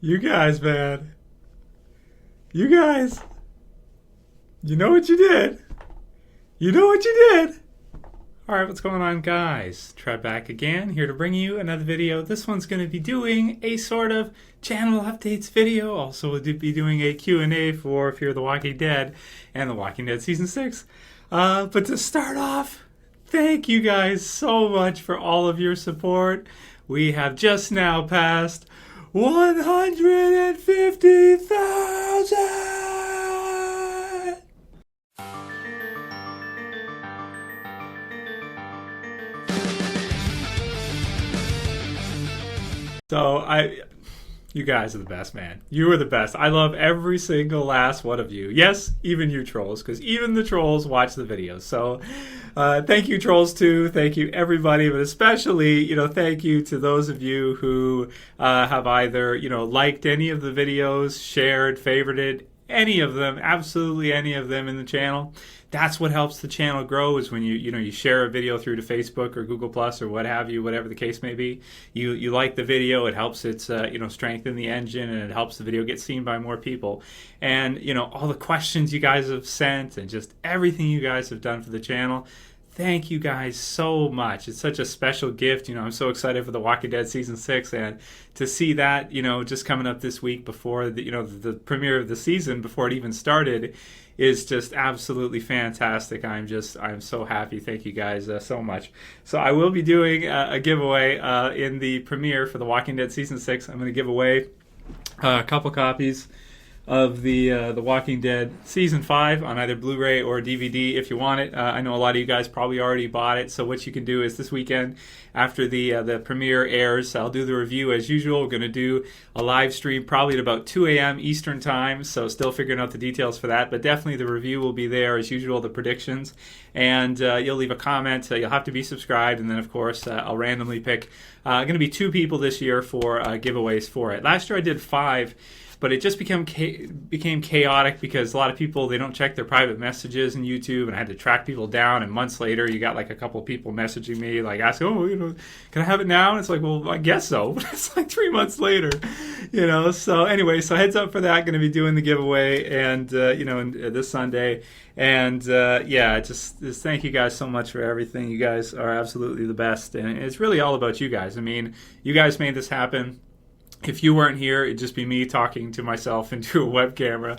You guys, man. You guys. You know what you did. You know what you did. Alright, what's going on, guys? Trev back again, here to bring you another video. This one's going to be doing a sort of channel updates video. Also, we'll be doing a Q&A for Fear the Walking Dead and The Walking Dead Season 6. But to start off, thank you guys so much for all of your support. We have just now passed 150,000! So you guys are the best, man. You are the best. I love every single last one of you. Yes, even you trolls, because even the trolls watch the videos. So thank you, Trolls2. Thank you, everybody, but especially, thank you to those of you who have either, liked any of the videos, shared, favorited, any of them, absolutely any of them in the channel. That's what helps the channel grow, is when you share a video through to Facebook or Google Plus or what have you, whatever the case may be. You like the video, it helps it strengthen the engine, and it helps the video get seen by more people. And all the questions you guys have sent and just everything you guys have done for the channel. Thank you guys so much. It's such a special gift. I'm so excited for The Walking Dead Season 6, and to see that, just coming up this week before the premiere of the season, before it even started, is just absolutely fantastic. I'm so happy. Thank you guys so much. So I will be doing a giveaway in the premiere for The Walking Dead Season 6. I'm going to give away a couple copies of the Walking Dead Season 5 on either Blu-ray or DVD if you want it. I know a lot of you guys probably already bought it, so what you can do is this weekend, after the premiere airs, I'll do the review as usual. We're going to do a live stream probably at about 2 a.m. Eastern Time, so still figuring out the details for that, but definitely the review will be there as usual, the predictions, and you'll leave a comment. You'll have to be subscribed, and then of course I'll randomly pick going to be 2 people this year for giveaways for it. Last year I did 5, but it just became chaotic because a lot of people, they don't check their private messages in YouTube, and I had to track people down, and months later you got like a couple of people messaging me like asking, can I have it now? And it's like, well, I guess so, but it's like 3 months later, so anyway, so heads up for that. Going to be doing the giveaway and this Sunday, and just thank you guys so much for everything. You guys are absolutely the best, and it's really all about you guys. I mean, you guys made this happen. If you weren't here, it'd just be me talking to myself into a web camera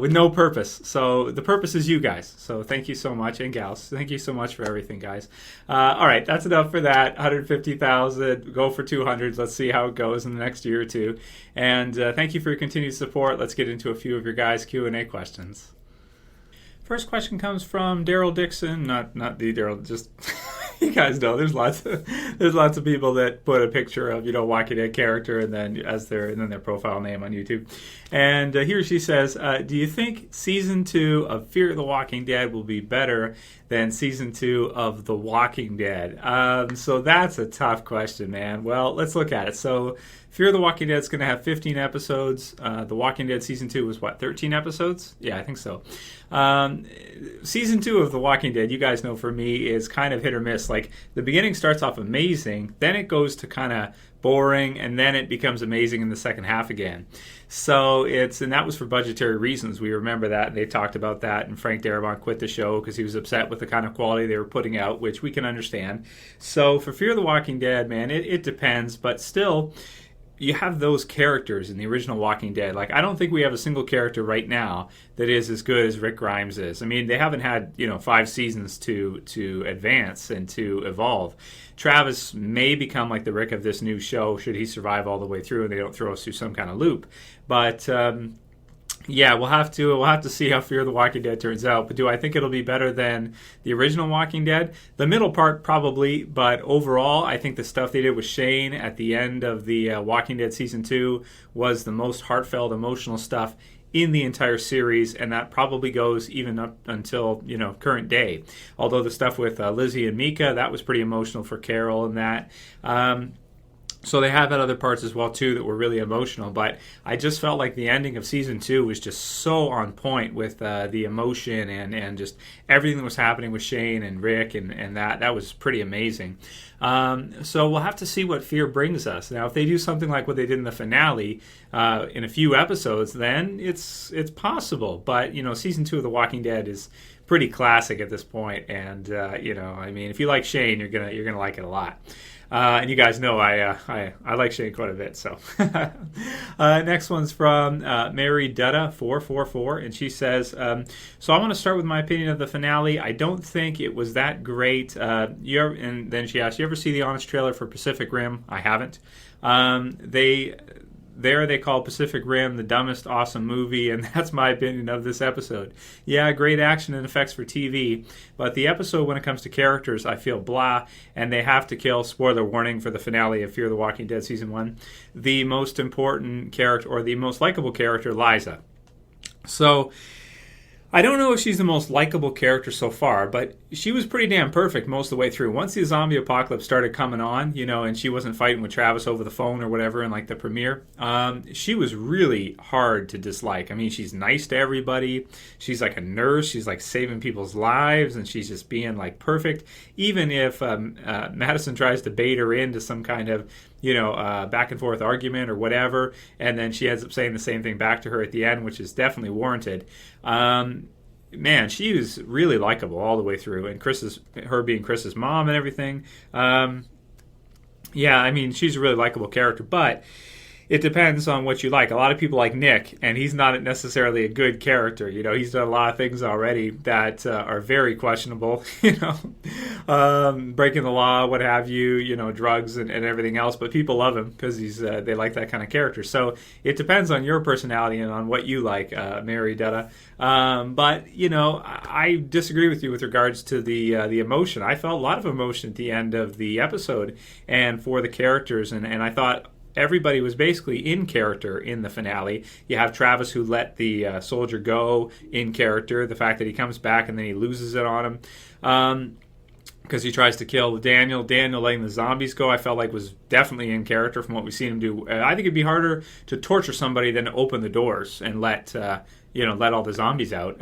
with no purpose. So the purpose is you guys. So thank you so much, and gals. Thank you so much for everything, guys. All right, that's enough for that. 150,000. Go for 200. Let's see how it goes in the next year or two. And thank you for your continued support. Let's get into a few of your guys' Q&A questions. First question comes from Daryl Dixon. Not the Daryl, just... You guys know there's lots of people that put a picture of Walking Dead character and then their profile name on YouTube, and he or she says, do you think season 2 of Fear the Walking Dead will be better than season 2 of The Walking Dead? So that's a tough question, man. Well, let's look at it. So Fear the Walking Dead is going to have 15 episodes. The Walking Dead season 2 was 13 episodes? Yeah, I think so. Season 2 of The Walking Dead, you guys know, for me, is kind of hit or miss. Like, the beginning starts off amazing, then it goes to kind of boring, and then it becomes amazing in the second half again. So and that was for budgetary reasons. We remember that, and they talked about that, and Frank Darabont quit the show because he was upset with the kind of quality they were putting out, which we can understand. So for Fear the Walking Dead, man, it depends, but still, you have those characters in the original Walking Dead. Like, I don't think we have a single character right now that is as good as Rick Grimes is. I mean, they haven't had 5 seasons to advance and to evolve. Travis may become like the Rick of this new show should he survive all the way through and they don't throw us through some kind of loop. But yeah, we'll have to see how Fear the Walking Dead turns out. But do I think it'll be better than the original Walking Dead? The middle part probably, but overall, I think the stuff they did with Shane at the end of the Walking Dead season 2 was the most heartfelt, emotional stuff in the entire series, and that probably goes even up until current day. Although the stuff with Lizzie and Mika, that was pretty emotional for Carol and that. So they have had other parts as well too that were really emotional, but I just felt like the ending of season 2 was just so on point with the emotion and just everything that was happening with Shane and Rick and that was pretty amazing. So we'll have to see what Fear brings us. Now, if they do something like what they did in the finale in a few episodes, then it's possible. But season 2 of The Walking Dead is pretty classic at this point, and I mean, if you like Shane, you're gonna like it a lot. And you guys know I like Shane quite a bit. So next one's from Mary Dutta 444, and she says, so I want to start with my opinion of the finale. I don't think it was that great. And then she asked, you ever see the Honest trailer for Pacific Rim? I haven't. They call Pacific Rim the dumbest awesome movie, and that's my opinion of this episode. Yeah, great action and effects for TV, but the episode when it comes to characters, I feel blah, and they have to kill, spoiler warning for the finale of Fear the Walking Dead Season 1, the most important character, or the most likable character, Liza. So I don't know if she's the most likable character so far, but she was pretty damn perfect most of the way through. Once the zombie apocalypse started coming on, and she wasn't fighting with Travis over the phone or whatever in like the premiere, she was really hard to dislike. I mean, she's nice to everybody. She's like a nurse. She's like saving people's lives, and she's just being like perfect. Even if Madison tries to bait her into some kind of back and forth argument or whatever, and then she ends up saying the same thing back to her at the end, which is definitely warranted. Man, she was really likable all the way through, and her being Chris's mom and everything. Yeah, I mean, she's a really likable character, but it depends on what you like. A lot of people like Nick, and he's not necessarily a good character. He's done a lot of things already that are very questionable, breaking the law, what have you, drugs and everything else. But people love him because they like that kind of character. So it depends on your personality and on what you like, Mary Dutta. But, I disagree with you with regards to the emotion. I felt a lot of emotion at the end of the episode and for the characters, and I thought everybody was basically in character in the finale. You have Travis, who let the soldier go, in character. The fact that he comes back and then he loses it on him because he tries to kill Daniel. Daniel letting the zombies go, I felt like was definitely in character from what we've seen him do. I think it'd be harder to torture somebody than to open the doors and let all the zombies out.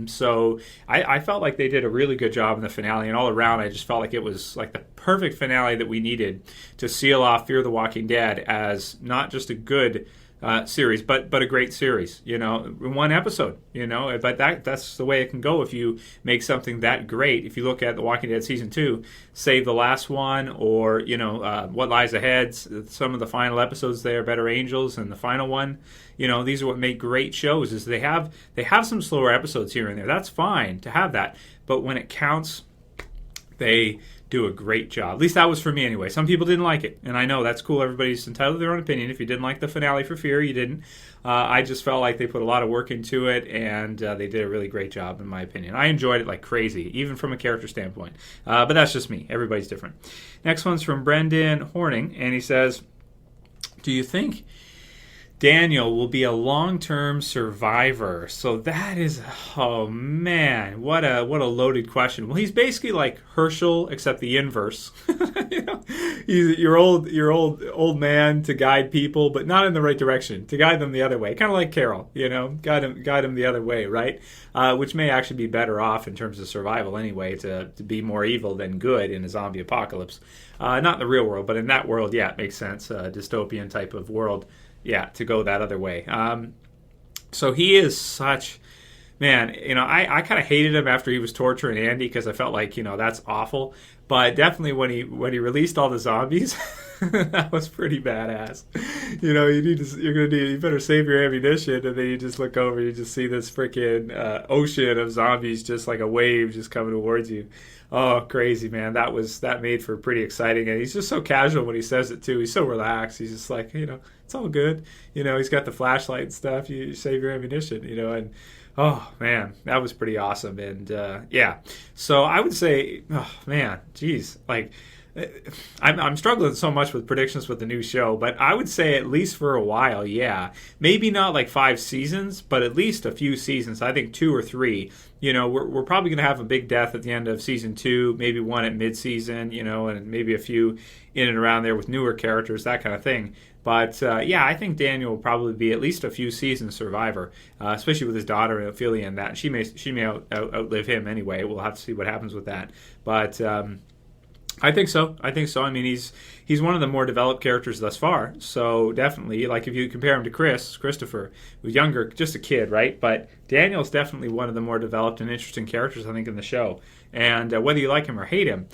So I felt like they did a really good job in the finale, and all around I just felt like it was like the perfect finale that we needed to seal off Fear the Walking Dead as not just a good series, but a great series, in one episode, but that's the way it can go if you make something that great. If you look at The Walking Dead Season 2, save the last one, or, What Lies Ahead, some of the final episodes there, Better Angels, and the final one, these are what make great shows, is they have some slower episodes here and there. That's fine to have that, but when it counts, they do a great job. At least that was for me anyway. Some people didn't like it, and I know that's cool. Everybody's entitled to their own opinion. If you didn't like the finale for Fear, you didn't. I just felt like they put a lot of work into it, and they did a really great job, in my opinion. I enjoyed it like crazy, even from a character standpoint. But that's just me. Everybody's different. Next one's from Brendan Horning, and he says, do you think Daniel will be a long-term survivor? So that is, oh man, what a loaded question. Well, he's basically like Herschel, except the inverse. He's your old man to guide people, but not in the right direction, to guide them the other way. Kind of like Carol, guide him the other way, right? Which may actually be better off in terms of survival anyway, to be more evil than good in a zombie apocalypse. Not in the real world, but in that world, yeah, it makes sense. Dystopian type of world. Yeah, to go that other way. So he is such, man, I kind of hated him after he was torturing Andy because I felt like, that's awful. But definitely when he released all the zombies, that was pretty badass. You better save your ammunition, and then you just look over, you just see this freaking ocean of zombies, just like a wave just coming towards you. Oh, crazy, man. That made for pretty exciting. And he's just so casual when he says it, too. He's so relaxed. He's just like, it's all good. He's got the flashlight and stuff. You save your ammunition, and oh, man, that was pretty awesome. And, yeah. So I would say, oh, man, geez, like, I'm struggling so much with predictions with the new show, but I would say at least for a while, yeah. Maybe not like 5 seasons, but at least a few seasons. I think 2 or 3. You know, we're probably going to have a big death at the end of season 2, maybe one at mid-season, you know, and maybe a few in and around there with newer characters, that kind of thing. But, yeah, I think Daniel will probably be at least a few seasons survivor, especially with his daughter, Ophelia, and that. She may outlive him anyway. We'll have to see what happens with that. But I think so. I mean, he's one of the more developed characters thus far. So definitely, like if you compare him to Christopher, who's younger, just a kid, right? But Daniel's definitely one of the more developed and interesting characters, I think, in the show. And whether you like him or hate him,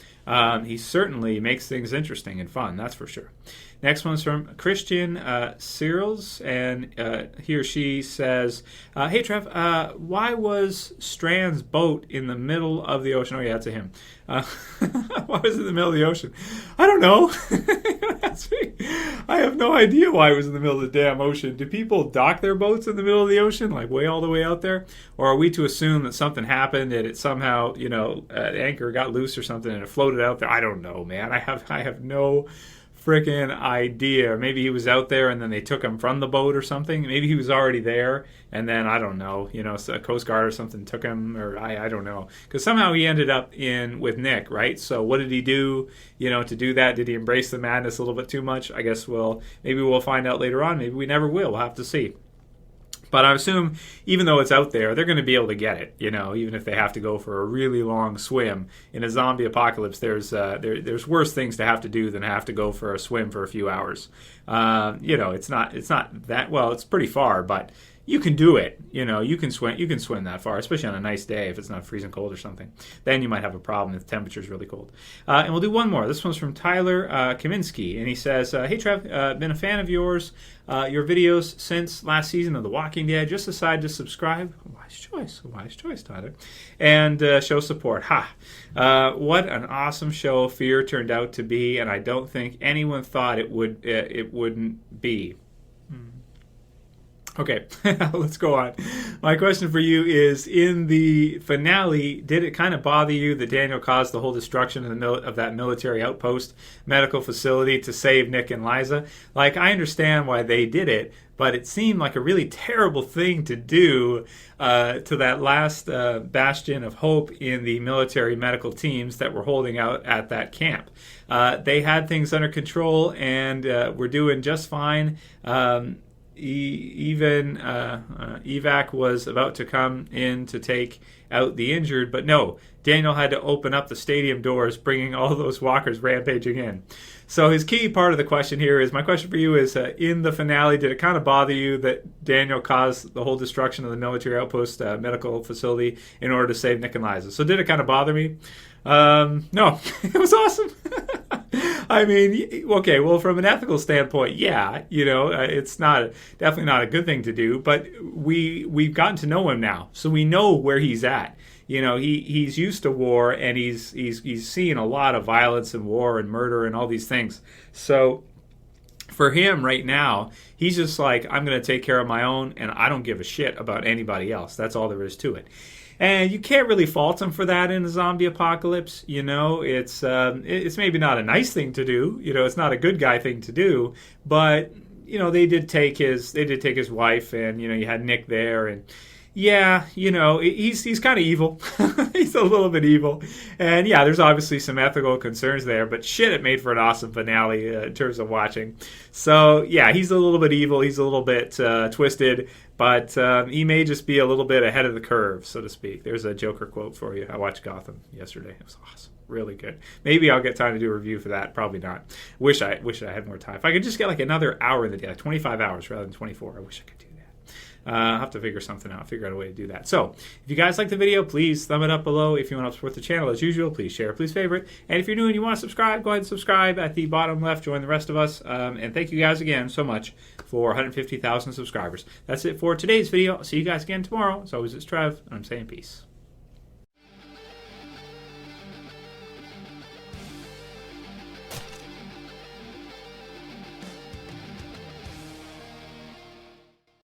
he certainly makes things interesting and fun. That's for sure. Next one's from Christian Searles, and he or she says, "Hey Trev, why was Strand's boat in the middle of the ocean?" Oh yeah, that's a him. Why was it in the middle of the ocean? I don't know. That's me. I have no idea why it was in the middle of the damn ocean. Do people dock their boats in the middle of the ocean, like way all the way out there, or are we to assume that something happened and it somehow, you know, anchor got loose or something and it floated out there? I don't know, man. I have no freaking idea. Maybe he was out there and then they took him from the boat or something. Maybe he was already there and then, I don't know, you know, a Coast Guard or something took him, or I don't know. Because somehow he ended up in with Nick, right? So what did he do, you know, to do that? Did he embrace the madness a little bit too much? I guess maybe we'll find out later on. Maybe we never will. We'll have to see. But I assume, even though it's out there, they're going to be able to get it. You know, even if they have to go for a really long swim in a zombie apocalypse, there's worse things to have to do than have to go for a swim for a few hours. You know, it's not that well. It's pretty far, but you can do it. You know, you can swim that far, especially on a nice day if it's not freezing cold or something. Then you might have a problem if the temperature's really cold. And we'll do one more. This one's from Tyler Kaminsky, and he says, "Hey Trev, been a fan of your videos since last season of The Walking Dead. Just decided to subscribe." Wise choice, Tyler. And show support. What an awesome show Fear turned out to be, and I don't think anyone thought it wouldn't be. Okay, let's go on. My question for you is, in the finale, did it kind of bother you that Daniel caused the whole destruction of that military outpost medical facility to save Nick and Liza? Like, I understand why they did it, but it seemed like a really terrible thing to do to that last bastion of hope in the military medical teams that were holding out at that camp. They had things under control and were doing just fine. Even evac was about to come in to take out the injured, but no, Daniel had to open up the stadium doors, bringing all those walkers rampaging in. So his key part of the question here is, my question for you is, in the finale, did it kind of bother you that Daniel caused the whole destruction of the military outpost medical facility in order to save Nick and Liza? So did it kind of bother me? No, it was awesome. I mean, okay, well, from an ethical standpoint, yeah, you know, it's definitely not a good thing to do, but we've gotten to know him now, so we know where he's at. You know, he's used to war, and he's seen a lot of violence and war and murder and all these things. So for him right now, he's just like, I'm going to take care of my own, and I don't give a shit about anybody else. That's all there is to it. And you can't really fault him for that in a zombie apocalypse. You know, it's maybe not a nice thing to do. You know, it's not a good guy thing to do. But you know, they did take his wife, and you know, you had Nick there, and yeah, you know, he's kind of evil. He's a little bit evil, and yeah, there's obviously some ethical concerns there. But shit, it made for an awesome finale in terms of watching. So yeah, he's a little bit evil. He's a little bit twisted. But he may just be a little bit ahead of the curve, so to speak. There's a Joker quote for you. I watched Gotham yesterday. It was awesome. Really good. Maybe I'll get time to do a review for that. Probably not. Wish I had more time. If I could just get like another hour in the day, like 25 hours rather than 24, I wish I could do that. I'll have to figure something out, figure out a way to do that. So, if you guys like the video, please thumb it up below. If you want to support the channel, as usual, please share, please favorite. And if you're new and you want to subscribe, go ahead and subscribe at the bottom left. Join the rest of us. And thank you guys again so much for 150,000 subscribers. That's it for today's video. I'll see you guys again tomorrow. As always, it's Trev, and I'm saying peace.